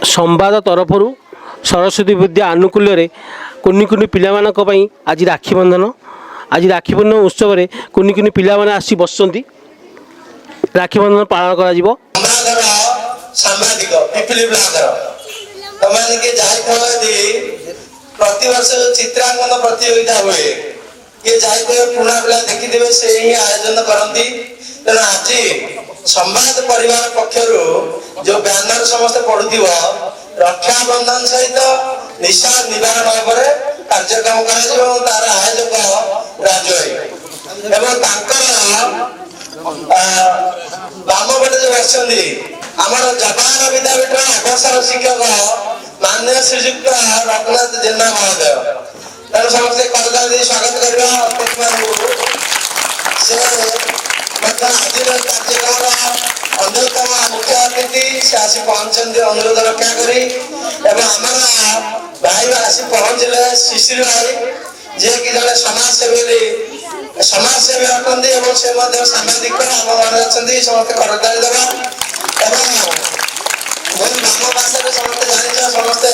संवाद तरफ सरस्वती विद्या आनुकूल्य कुनि कुनि पिलामानक पई आज राखी बंधन आज राखी बंधन उत्सव में कुनि कुनि पिला माने आसी बसचंती राखी बंधन पालन करा जिवो। सांबादिक पिपिली ब्लॉकर तमाने के जाय फलदी प्रति वर्ष चित्रांकन प्रतियोगिता हुए ये जाय पुना पिला देखि देबे से ही आयोजन करंती तेना आज संवाद परिवार पक्षरु जो बैनर समस्त पढुथिबो रक्षा बंधन सहित निशा निवारण पर कार्यक्रम करा तार आयोजक राजय एवं बाम पटे जो आछंदी आमर जवान विद्यापीठ अवसर शिक्षक माननीय श्रीयुक्त रघुनाथ जेना महोदय तेणु समस्ते करदा स्वागत करवा से आज कार्यक्रम अन्यतम मुख्य अतिथि से आसी पहुंचते अनुरोध रक्षा करी भाई आसी पहुंचले शिशिर भाई जे कि जड़े समाजसेवी अटंती से सामाजिक समस्त करताली देवा ग्राम भाषा समस्त जान समस्ते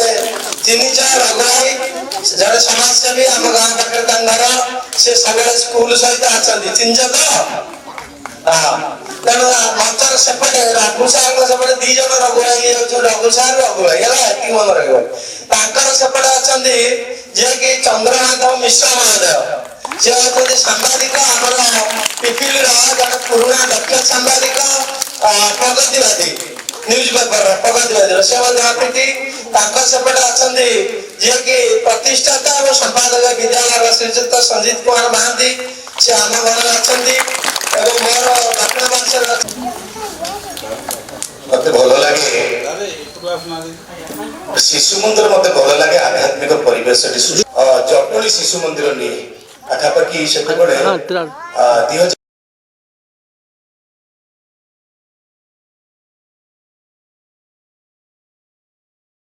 चिन्हिच रघु भाई जड़े समाजसेवी आम गाँ पाखे घर से सब स्कूल सहित अच्छा चिन्ह तो तेणु मंचर सेपटे रघु सार सेपटे दी जन रघु भाई रघु सार रघु भाई है मन रखा सेपटे अच्छा जे कि चंद्रनाथ मिश्र महोदय से होती सांबादिक आम पिपिल जन पुराणा दक्ष सांबादिक प्रगतिवादी न्यूज पेपर प्रगतिवादी से अतिथि सेपटे अच्छा जे कि प्रतिष्ठाता और संपादक विद्यालय श्रीजुक्त संजीत कुमार महांती से आम घर अच्छा मोर मत भल लगे शिशु मंदिर मत भल लगे आध्यात्मिक परिवेश जटोली शिशु मंदिर नहीं आखापाखि से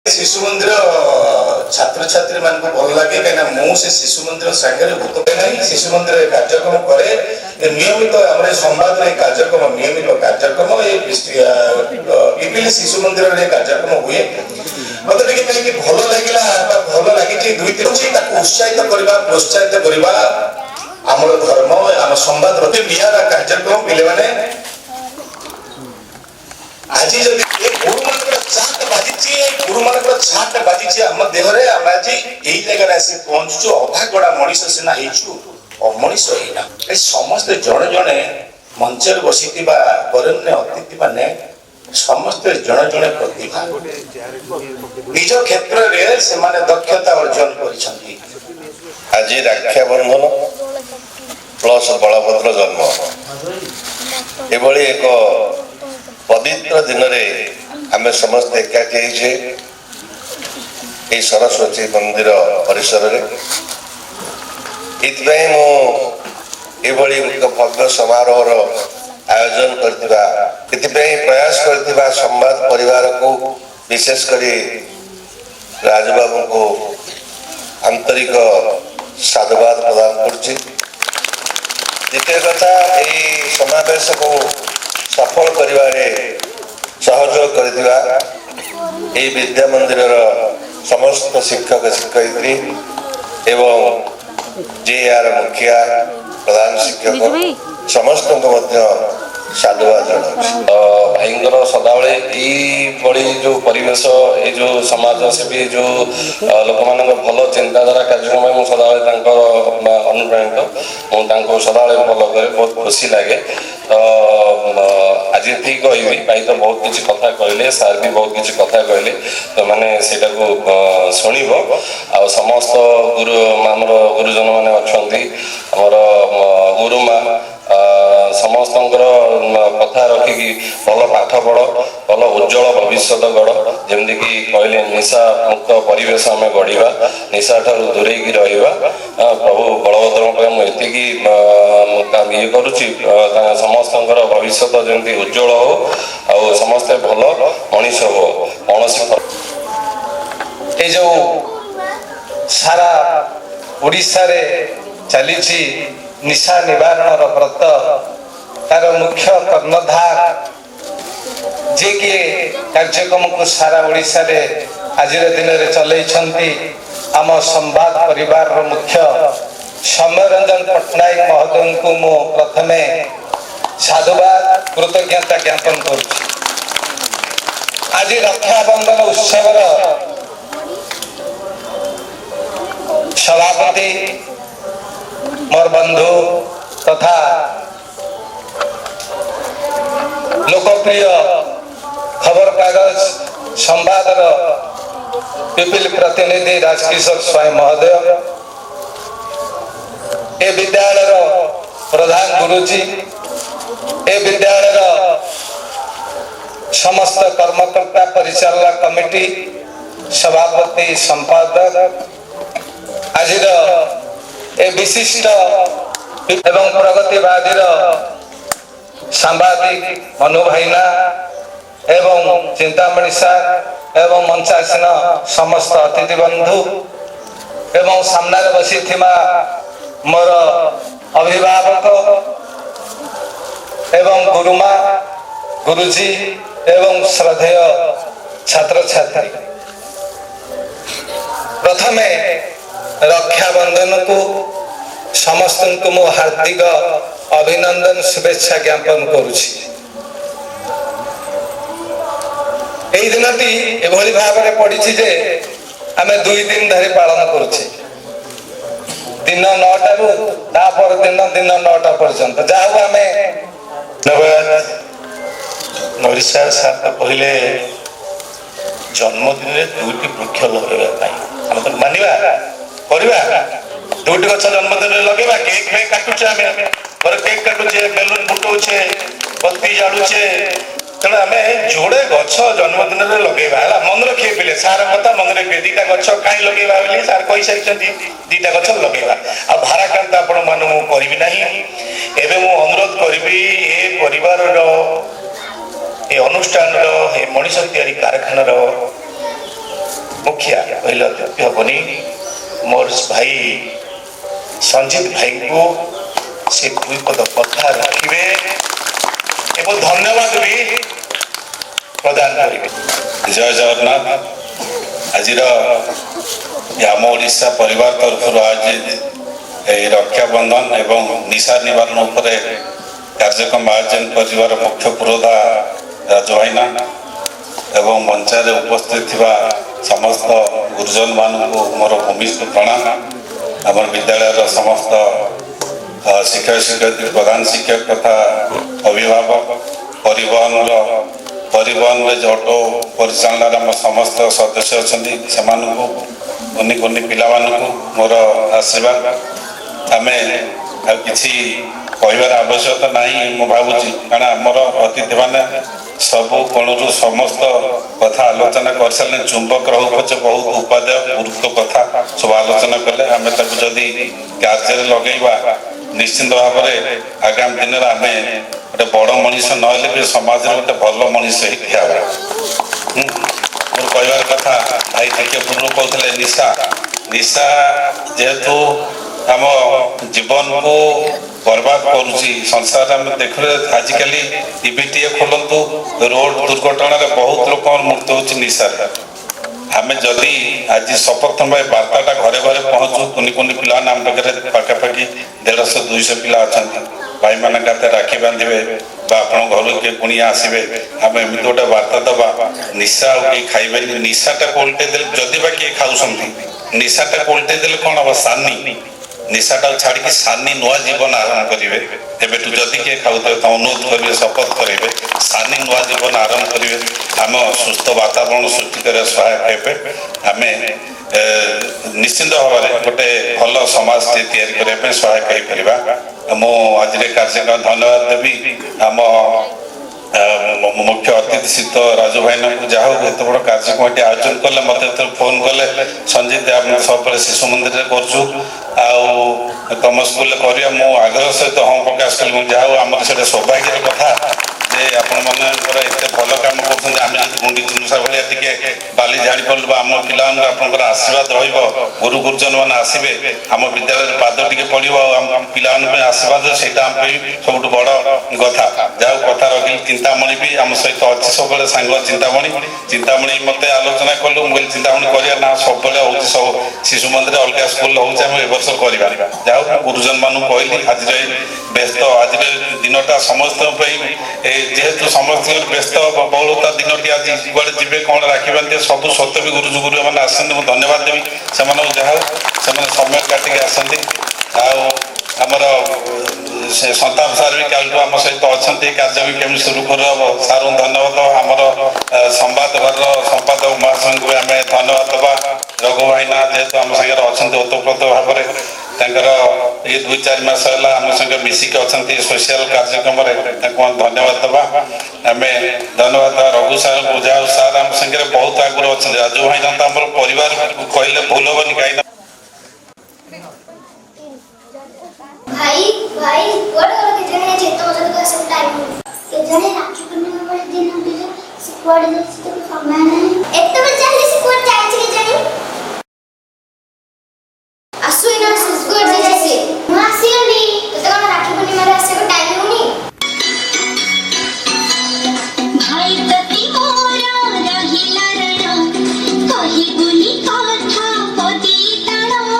शिशु मंदिर छात्र छात्री मान को भल लगे कहीं मुझे शिशु मंदिर सागर भूत नहीं शिशु मंदिर कार्यक्रम करे नियमित आम संवाद कार्यक्रम नियमित कार्यक्रम पिपिली शिशु मंदिर कार्यक्रम हुए मत कहीं भल लगे भल लगी दुई तीन उत्साहित करवा प्रोत्साहित करवा आम धर्म आम संवाद निरा कार्यक्रम पिले मैंने आज जब गुरु मान छाट बाजी गुरु मान छाट बाजी आम देहरे आम आज यही जगह आसी पहुंचु अभागड़ा मनीष सीना अमनीष होना समस्ते जड़े जड़े मंचर बसी वरण्य अतिथि मैंने समस्ते जड़े जड़े प्रतिभा निज क्षेत्र में से दक्षता अर्जन कर आज राक्षा बंधन प्लस बलभद्र जन्म एभली एक पवित्र दिन में आम समस्त एकाठी ये सरस्वती मंदिर परिसर ये भव्य समारोह आयोजन कर प्रयास कर संवाद परिवार को विशेषकर राजबाबू को आंतरिक साधुवाद प्रदान कर द्वितीय कथा ये समावेश को सफल करिवारे सहयोग करथिबा ए विद्या मंदिर समस्त शिक्षक शिक्षयित्री एवं जेआर मुखिया प्रधान शिक्षक समस्त साधुवाद भाईंकर सदाबले ये जो परिवेश ये जो समाज सेवी जो लोक मान भल चिंताधारा कार्यक्रम में सदाबले अनुप्राणित सदाबले भल करे बहुत खुशी लगे तो आज ठीक कहबी भाई तो बहुत किसी कथा कहले सार भी बहुत किसी कथा कहले तो मैंने से शुणव आ समस्त गुरु आमर गुरुजन मैंने अच्छा आमर गुरुमा समस्त कथा रखिकी भल पाठ पढ़ भल उज्जवल भविष्य गढ़ जमी कहले निशा मुक्त परिवेश आम गढ़ा निशा ठार दूरे रहा प्रभु बलभद्र मुझे ये करुच्ची समस्त भविष्य जमी उज्जवल हो आ समस्ते भल मनीष हो कौन ये जो सारा ओडिशा रे चली निशा निवारण व्रत तार मुख्य कर्णधार जे कि कार्यक्रम को सारा ओडिशा रे आज दिन में चलई आम संवाद परिवार मुख्य सौम्यरंजन पट्टनायक महोदय को मु प्रथमे साधुवाद कृतज्ञता ज्ञापन कर आज रक्षाबंधन उत्सव सभापति मोर बंधु तथा लोकप्रिय खबर कागज संवादर पिपिल प्रतिनिधि राजकिशोर स्वाई महोदय ए विद्यालय प्रधान गुरुजी ए विद्यालय समस्त कर्मकर्ता परिचालना कमिटी सभापति संपादक आज ए विशिष्ट एवं प्रगतिवादी सांबादिक मनु भाईना एवं चिंतामणि सार एवं मंचासीन समस्त अतिथि बंधु एवं सामने बसी मोर अभिभावक एवं गुरुमा गुरुजी एवं श्रद्धेय छात्र छात्री प्रथमे रक्षाबंधन को समस्त को मु हार्दिक अभिनंदन शुभेच्छा ज्ञापन करुछि। एई दिनटी एभली भाबरे पड़िछि जे आमे 2 दिन धरि पालन करुछि दिन 9टा रु तापर दिन 9टा पर्यंत जाऊ आमे धन्यवाद नरिसा सार पहिले जन्मदिन रे 2टी वृक्ष लगाइबा हम तो मानिबा करबा 2टी गछ जन्मदिन रे लगेबा केक में काटुचे आमे पर केक काटुचे बेलून फुटौचे बत्ती जाळुचे तेणु आम जोड़े गछ जन्मदिन में लगेगा है मन रखिए पिले सार कथा मन रखिए 2टा गछ कहीं लगेगा बोली सार कही सारी 2टा गछ लगेगा आ भाराक्रांत आपण मान करी ना एवं मु अनुरोध करी ए परिवार अनुष्ठान मनीष तैयारी कारखानार मुखिया कहले अत्युक्ति हेनी मोर भाई संजीत भाई को से 2 पद कथा रखिए एवं धन्यवाद भी प्रदान करेंगे। जय जगन्नाथ आज आम ओडिशा परिवार तरफ आज रक्षाबंधन एवं निशा निवारण उपर कार्यक्रम आयोजन कर मुख्य पुरोधा राजू भाईना एवं मंचारे उपस्थित थिबा समस्त गुरुजन मानू मोर भूमिष्ठ प्रणाम आम विद्यालय समस्त शिक्षक शिक्षयित्री प्रधान शिक्षक तथा अभिभावक परिवहन ऑटो परिचालन समस्त सदस्य अच्छा कुनि कुनि पिला मोर आशीर्वाद आम किसी कहबार आवश्यकता नहीं मु भावुची कारण आमर अतिथि मैंने सब कोणु समस्त कथा आलोचना कर सारे चुंबक रहू पचे बहुत उपादेय गुरुत्व कथा सब आलोचना कले आम जदि कार्य लगेगा निश्चिंत भाव में आगामी दिन में आम गोटे बड़ मनीष नहले भी समाज गोटे भल मनीष मोर कहबार कथा भाई टिके पूर्व कहते निशा निशा जेहेतु आम जीवन को बर्बाद करुच्ची संसार में देख आजिकल टीवी टे खोलतु रोड दुर्घटना बहुत लोक मृत्यु हो निशार आम जदि आज सपक्ष भाई वार्ताटा घरे घरे पहुँचू कुनि कुनि पिला आम पाखे पाखापाखि 150-200 पिला अच्छा भाई मान राखी बांधे आप घर किए कुणिया आसवे आम एमती गोटे वार्ता दबा निशा किए खाइबे निशाटा कोल्टे जदि बा किए खाऊँ निशाटा कोल्टे देले कौन हम सानी निशाटा छाड़ी सानी नुआ जीवन आरंभ करेंगे एवं जदि किए खाऊे तो अनुरोध करेंगे शपथ करेंगे सानी नुआ जीवन आरंभ करेंगे आम सुस्थ वातावरण सृष्टि कर सहायक हे आम निश्चिंत भाव में गोटे भल समाज या सहायक हो मु आज कार्यक्रम धन्यवाद देवी आम मुख्य अतिथि शीत राजू भाई जहाँ एत बड़ कार्यक्रम ये आयोजन कले मत फोन कले संजीत आम सब शिशु मंदिर कर तुम स्कूल कर आग्रह सहित हाँ प्रकाश कल जहाँ आम से सौभाग्य कथा जे आपण मनकर एते भल काम करछन आमे जदि गुंडी चुनुसा भलिया टिके बाली झाड़ी पड़ब आम पिलान आपनकर आशीर्वाद रहिबो गुरु गुरुजन मान आसीबे आम विद्यालय पाद टिके पड़िबो आम पिलान पे आशीर्वाद सेटा हम पे सबुठ बड़ कथा जाऊ कथा रखिल चिंतामणि भी आम सहित अच्छी सब सांग चिंतामणि मते आलोचना कलु मोबाइल चिंतामणि करिया ना सब होउछि सब शिशु मंदिर अलग स्कूल होउछि हम ए वर्ष करिबा जाऊ गुरुजन मानु कहली आज व्यस्त आज दिनटा समस्त जेहेतु समस्त व्यस्त बहुलता दिनटी आज कुआड़े जीवे कौन राखी बांधे सब सत्य भी गुरुजी गुरु मैंने आसती मुझे धन्यवाद देवी से जहाँ से समय काटिक आसती आमर संताप सार भी कल आम सहित अच्छा कार्य भी केमी सुरुखुर हम सार धन्यवाद आमर संवाद घर संपादक महाशय को आम धन्यवाद दबा रघु भाईना जेहेतु आम सागर अच्छा ओतप्रोत भाव ये 2-4 मास है आम संगे मिसिक अच्छा सोशल कार्यक्रम धन्यवाद दबा आम धन्यवाद रघु सार को जाओ सार आम संगे बहुत आगुरी अच्छा राजू भाई ना तो आम परिवार कहले भूल हेनी कहीं भाई भाई कोड और के जने जेतो मजद का सब टाइम के जने राखी पूर्णिमा वाले दिन हम से कोड से तो समय नहीं एक तो चाहे से कोड जाय के जने असुई ना कोड जाय से मासियोनी तो तक राखी पूर्णिमा रे से को टाइम होनी भाई तती मोरा रहिला रण कहि गुनी कथा पदी ताणो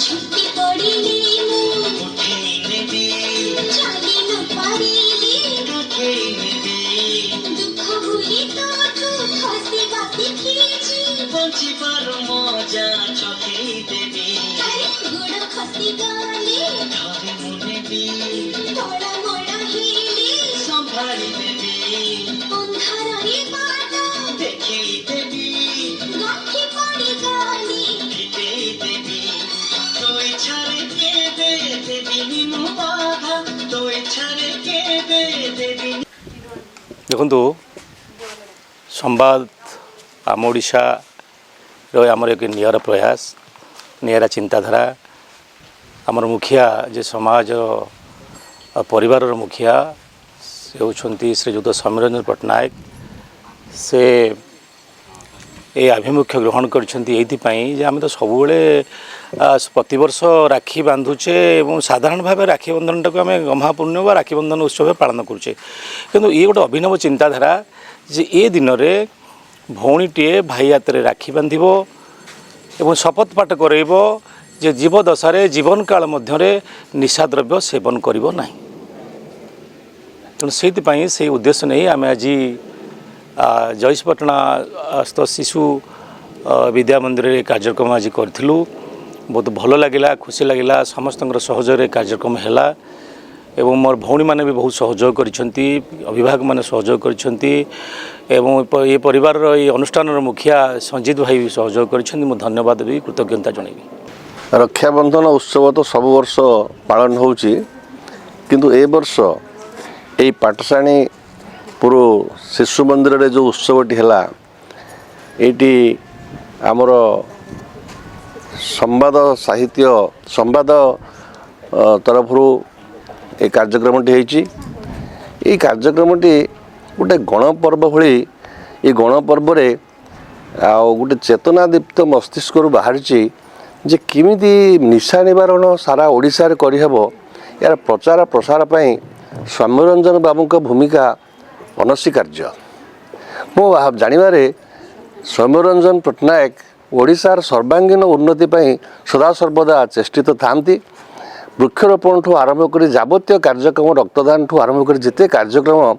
झुकी पड़िली चाली न पारिली दुख भूली तो हसी बासी खींची बंचिबार मजा चखेई देबी गुड़ खसी गली धरे मुनेबी तोड़ा मोड़ा हिली संभाली देबी अंधारे बाट देखेई देबी गाठी पड़ी गली फिटेई देबी तो इच्छारे केबे देबिनी मु बाधा तो इच्छारे केबे देबिनी। देखु संवाद आम ओडिशा आमर एक नियर प्रयास निरा चिंताधारा आमर मुखिया जे समाज परिवार मुखिया से होती श्रीजुक्त सौम्यरंजन पट्टनायक से ये आभिमुख्य ग्रहण करपाई आम तो सब प्रतिवर्ष राखी बांधुचे और साधारण भाव राखी बंधन टाक आम गम्हापूर्ण व राखी बंधन उत्सव पालन करुचे किंतु ये गोटे अभिनव चिंताधारा जे ए दिन में भौणीटीए भाई हाथ में राखी बांधिब एवं शपथ पाठ करब जे जीवदशारे जीवन काल मध्य निशाद्रव्य सेवन करिब नाही। तेणु से उद्देश्य नहीं आम आज जयेशपाटनास्थ शिशु विद्या मंदिर कार्यक्रम आज करूँ बहुत भल लगे खुशी लगे समस्त सहयोग कार्यक्रम है एवं मोर भौणी मैंने भी बहुत सहयोग करिसेंती अभिभावक मैंने सहयोग करिसेंती एवं ये परिवार ये अनुष्ठान मुखिया संजीत भाई भी सहयोग करिसेंती मु धन्यवाद भी कृतज्ञता जनइबी। रक्षाबंधन उत्सव तो सब वर्ष पालन होउची किंतु ए वर्ष ए पाठशाणी पुरो शिशु मंदिर रे जो उत्सवटी है एटी आमर संवाद साहित्य संवाद तरफ ये कार्यक्रमटी होती कार्यक्रमटी गोटे गणपर्व भली ये गणपर्व गोटे चेतनादीप्त मस्तिष्क बाहरी जे किमिति निशा निवारण सारा ओडिशा रे करहब यार प्रचार प्रसार पाई सौम्यरंजन बाबू भूमिका अनस्वीकार्य। मो जानिबारे सौम्यरंजन पट्टनायक ओडिशार सर्वांगीन उन्नति पाई सदा सर्वदा चेष्टित थांती। वृक्षरोपण ठू आरंभ कर जावतीय कार्यक्रम रक्तदान ठू आरंभ कर जिते कार्यक्रम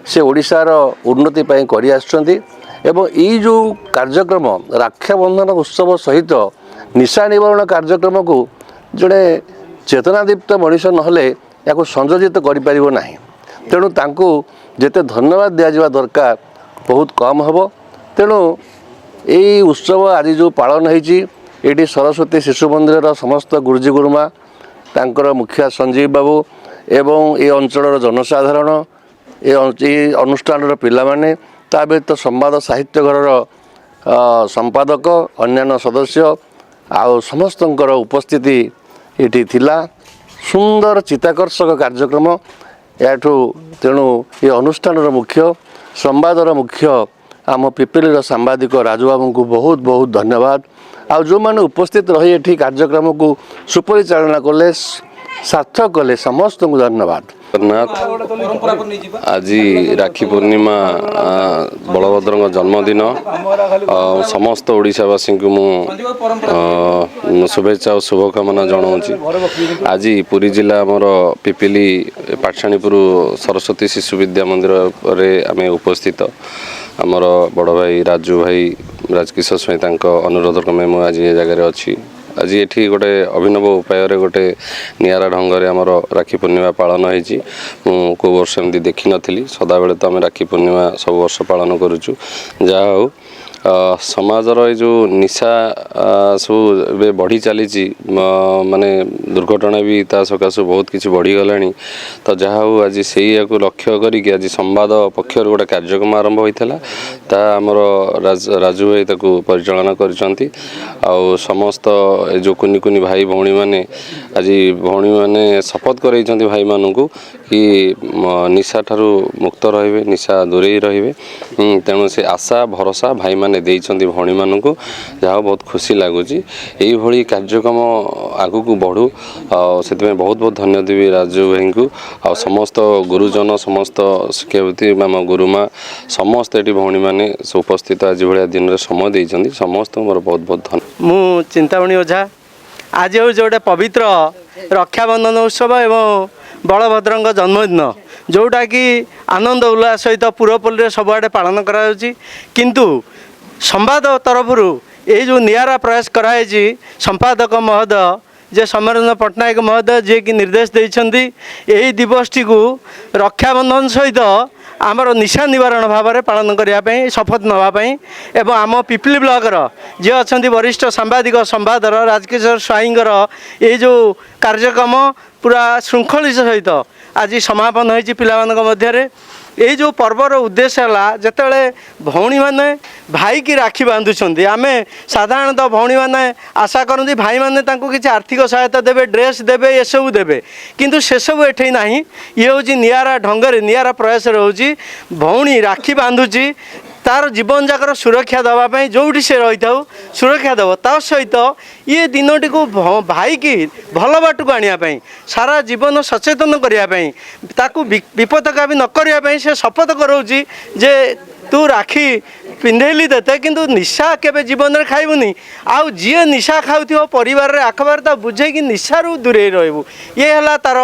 से ओडिशार उन्नति पाई करि आछंती एवं ई जो कार्यक्रम रक्षाबंधन उत्सव सहित निशा निवारण कार्यक्रम को जड़े चेतनादीप्त मनीष नहले या संयोजित करिपारिबो नाही। तेणु तांको जेते धन्यवाद दिया जावा दरकार बहुत कम हबो। तेणु यही उत्सव आज जो पालन होती ये सरस्वती शिशु मंदिर समस्त गुरुजी गुरुमा तांकर मुखिया संजीव बाबू एवं ये अंचल जनसाधारण ये अनुष्ठान पिला माने ता व्यतीत संवाद साहित्य घर संपादक अन्यान्य सदस्य आउ समस्त उपस्थिति ये थिला सुंदर चित्ताकर्षक कार्यक्रम याठू तेणु ये अनुष्ठान मुख्य संवादर मुख्य आम पिपिली सांबादिक राजू बाबू को बहुत बहुत धन्यवाद। आ जो मैंने उपस्थित रही ये कार्यक्रम को सुपरिचालना कले सार्थक कले समस्त को धन्यवाद। आज राखी पूर्णिमा बलभद्र जन्मदिन समस्त ओडिशावासी को शुभेच्छा और शुभकामना जनाऊँ। आज पुरी जिला आमर पिपिली पाठशाणीपुर सरस्वती शिशु विद्या मंदिर रे आम उपस्थित आमर बड़ भाई राजू भाई राजकिशोर स्वाई अनुरोध क्रमे मुझे आज ये जगह अच्छी आज ये गोटे अभिनव उपाय गोटे निरा ढंग से आमर राखी पूर्णिमा पालन हो को वर्ष एमती देखी नी सदा बेले तो आम राखी पूर्णिमा सब वर्ष पालन करुचु जहा हो समाजर ये जो निशा सब ए बढ़ी चली माने दुर्घटना भी ता सकाशु बहुत किसी बढ़ीगला तो जहा हो आज से लक्ष्य करी आज संवाद पक्षर गोटे कार्यक्रम आरंभ होता आमर राजू भाई परिचालना करिसेंती आउ समस्त जो कुनी कुनी भाई भौणी माने आज भौणी माने शपथ करैछंती भाई मानू कि निशा ठारू मुक्त रहिबे निशा दूरे रहिबे तेणु से आशा भरोसा भाई माने देइछंती भौणी मानू जहाँ बहुत खुशी लगुच यही कार्यक्रम आगु को बढ़ू से बहुत बहुत धन्यवाद देवी राजू भाई को आ समस्त गुरुजन समस्त शिक्षावित आम गुरुमा समस्त ये भौणी मैंने उपस्थित आज भाया दिन में समय देइछंती समस्त मोर बहुत बहुत धन्यवाद। मु चिंतामणि ओझा आज हूँ गोटे पवित्र रक्षाबंधन उत्सव एवं बलभद्र जन्मदिन जोटा कि आनंद उल्लास सहित पुरपल्ली सबुआड़े पालन करायाउछि किंतु संवाद तरफ ये जो नियारा प्रयास कराई संपादक महोदय जे समरेन्द्र पट्टनायक महोदय जे कि निर्देश देइछन्ति एही दिवसटी को रक्षाबंधन सहित आमर निशा निवारण भाव में पालन करने शपथ नापी एवं आम पिपली ब्लॉकर जे अच्छा वरिष्ठ सांबादिक संवादर राजकिशोर स्वाईंकर ये जो कार्यक्रम पूरा श्रृंखलित सहित आज समापन होती पिला ये जो पर्वर उद्देश्य है जिते भौणी मैंने भाई की राखी बांधुंट आम साधारणतः भौणी मैंने आशा करती भाई मैंने किसी आर्थिक सहायता देवे ड्रेस देवे ये सब देवे किंतु से सब एठे ना ये हूँ नियारा ढंगर नियारा प्रयास रोचे भौणी राखी बांधुची तार जीवन जाकर सुरक्षा देवाई जोटी से रही था सुरक्षा देव ता सहित ये दिनटी को भाई की भल बाट को आने सारा जीवन सचेतन करने विपद भी न करने से शपथ कराऊँगी जे तू राखी पिंधेली देते किंतु निशा केबे जीवन में खाइबुनी आउ जी निशा खाऊ परिवार रे आखबार ता बुझे कि निशा रू दूरे रहबू ये है तार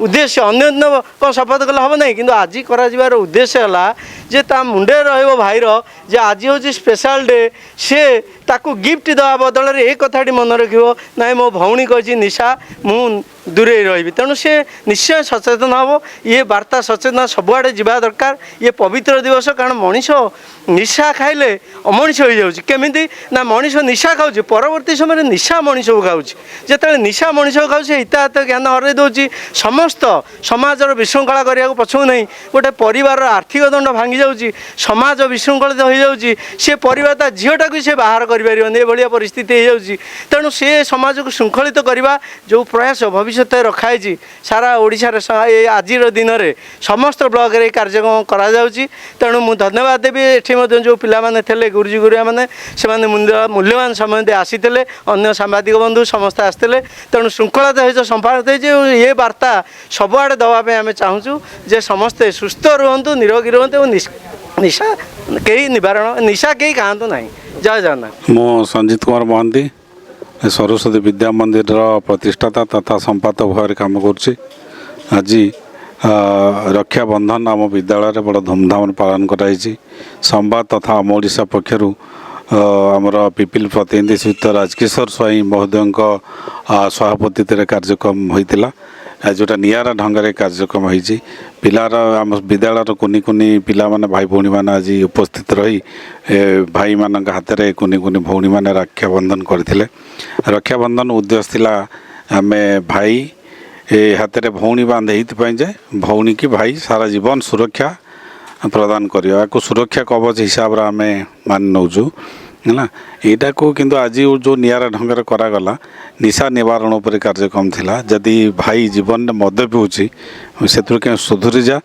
उद्देश्य अन्य कौन शपथ कले हम नहीं किंतु आज कर उद्देश्य है जे ता मुंडे रहिबो भाईर जे आज हूँ स्पेशल डे से ताकू गिफ्ट देवा बदल ये कथाटी मन रखियो ना मो भौणी कही निशा मु दूरे रही तेणु सी निश्चय सचेतन हम ये वार्ता सचेतन सबुआड़े जावा दरकार ये पवित्र दिवस कारण मनीष निशा खाइले अमनीष हो जाऊँगी केमी ना मनीष निशा खाऊँ परवर्ती समय निशा मनीष को खाऊँ जिते निशा मनीष को खाऊँ हिताहत ज्ञान हरई दूसरी समस्त समाजर विशृंखला करने को पछू नहीं गोटे परिवार आर्थिक दंड भांगी जाऊँगी समाज विशृंखलित हो जाऊँगी सी परिवार ता झीटा को सी बाहर कर भाया परिस्थिति हो जाऊँगी तेणु से समाज को श्रृंखलित करवा जो प्रयास भविष्य रखाई सारा ओडिशार आज दिन में समस्त ब्लॉक रे कार्यक्रम करा जाउची तेणु मु धन्यवाद देवी एठी जो पिलामाने थे गुरुजी गुरुआ मैंने से मूल्यवान समय दे आसी अन्य सांबादिक बंधु समस्ते आसते तेणु श्रृंखला सहित संपादित ये वार्ता सबुआड़े दवाई आम चाहूँ जे समस्ते सुस्थ रुहतु निरोगी रुहतु निशा कहीं निवारण निशा कहीं खातु ना जय जगन्नाथ। मो संजीत कुमार महांती सरस्वती विद्या मंदिर प्रतिष्ठाता तथा संपादक भाव काम करुच्ची आज रक्षाबंधन आम विद्यालय बड़ धूमधाम पालन कराई संवाद तथा आम ओडिशा पक्षर आमर पिपिल प्रतिनिधि श्रीयुक्त राजकिशोर स्वाई महोदय सभापति कार्यक्रम होता जोटा नियारा ढंग कार्यक्रम होती पिलार आम विद्यालय कुनि कुनि पिला माने भाई भौणी मैंने आज उपस्थित रही भाई मान हाथ में कुनि कुनि भौणी मैंने रक्षाबंधन करते रक्षाबंधन उद्देश्य थिला आम भाई हाथ में भौणी बांधे जे भौणी की भाई सारा जीवन सुरक्षा प्रदान करवा सुरक्षा कवच हिसाब से आम मान नौचु है यहाँ को किंतु आज जो नियारा ढंग से करागला निशा निवारण उपर कार्यक्रम थिला जदि भाई जीवन में मद पीऊँची से सुधुरी जा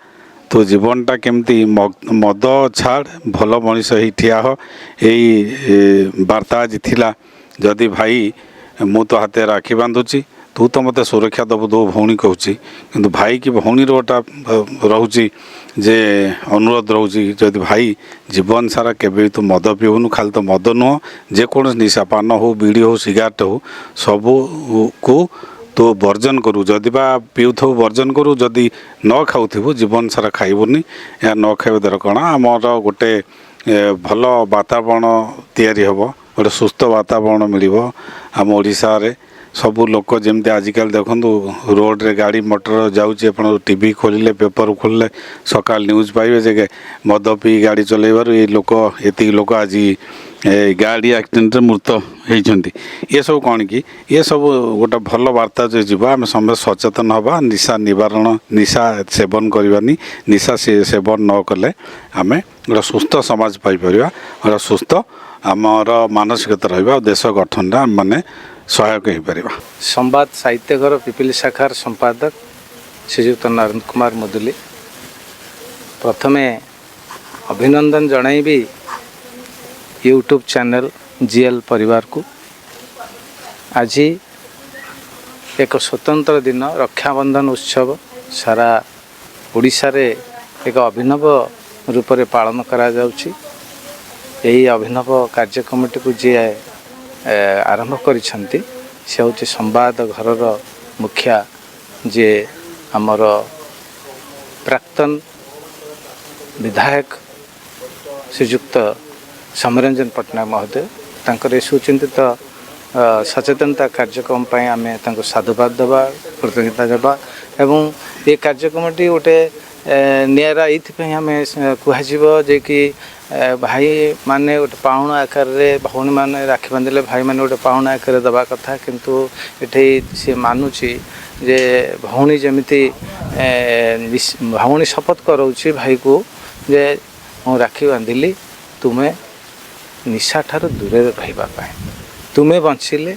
तो जीवनटा केमती मद छाड़ भल मनीष ही ठिया हो यही वार्ता आज थिला जदि भाई मु तो हाथ राखी बांधुची तू तो मत सुरक्षा दबु दो भौणी कहूँ किंतु भाई की भौणी रोटा रोचे जे अनुरोध रोचे जदि भाई जीवन सारा केबे तू मद पीऊनु खाली तो मद नुह जेकोस निशा पान हो बीड़ी हो सिगारेट हो सबू को तो वर्जन करू जदि बा पीऊथु वर्जन करू जदि न खाऊ जीवन सारा खाइबुनी या न खाइबा द्वारा कण आमर गोटे भल वातावरण तैयारी हबो गोटे सुस्थ वातावरण मिलिबो आम ओडिशा रे सबू लोक जमती आजिकल देखूँ रोड रे गाड़ी मोटर जाऊँगी आप टीवी खोलिले पेपर खोलिले सकाल न्यूज पाइबे जे मद पी गाड़ी चलैबार ये लोक एति लोक आज गाड़ी एक्सीडेंट मृत होती ये सब कौन कि ये सब गोटे भल वार्ता जो जीव आम समस्त सचेतन हवा निशा निवारण निशा सेवन करवानी निशा सेवन न कले आम गोटे सुस्थ समाज पाइपर गोटे सुस्थ आमर मानसिकता रहा देश गठन माने सहायक हो पार। संवाद साहित्य घर पिपिली शाखार संपादक श्रीयुक्त नरेंद्र कुमार मुदुली प्रथमे अभिनंदन जनइबी यूट्यूब चैनल जीएल परिवार को आज एक स्वतंत्र दिन रक्षाबंधन उत्सव सारा ओडिशा रे एक अभिनव रूप से पालन करा जाउछि। यही अभिनव कार्यक्रमटी को जी आरंभ करिसेंती से हूँ संवाद घरर मुखिया जे आमर प्राक्तन विधायक श्रीयुक्त समरंजन पट्टनायक महोदय तांकर सुचिंतित सचेतनता कार्यक्रम आम साधुवाद देवा कृतज्ञता देवा एवं ये कार्यक्रमटी गोटे निरा ये आम कहुए कि भाई माने गोटे पाउण आकार भौणी मैंने राखी बांधिले भाई मैंने गोटे पाउण आकार देवा कथा किंतु ये सी मानुची जे भौणी जमीती भौणी शपथ कराऊँच भाई को जे मु राखी बांधिली तुम्हें निशा ठार दूर रही तुम्हें बंचिले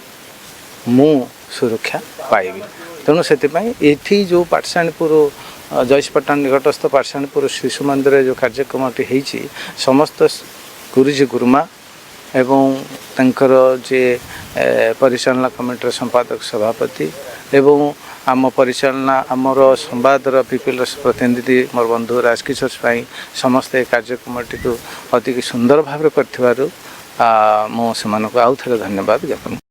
मु सुरक्षा पाइबी तेणु से ये जो पाठशाणीपुर जयसपट्टन निकटस्थ पाठशाणीपुर शिशु मंदिर जो कार्यक्रमटी होती समस्त गुरुजी गुरुमा एवं तंकर जे परिचालना कमिटर संपादक सभापति एवं आम परिचालना आमर संवादर पिपिल प्रतिनिधि मोर बंधु राजकिशोर स्वाई समस्त कार्यक्रमटी को अति सुंदर भाव कर आउ थे धन्यवाद ज्ञापन।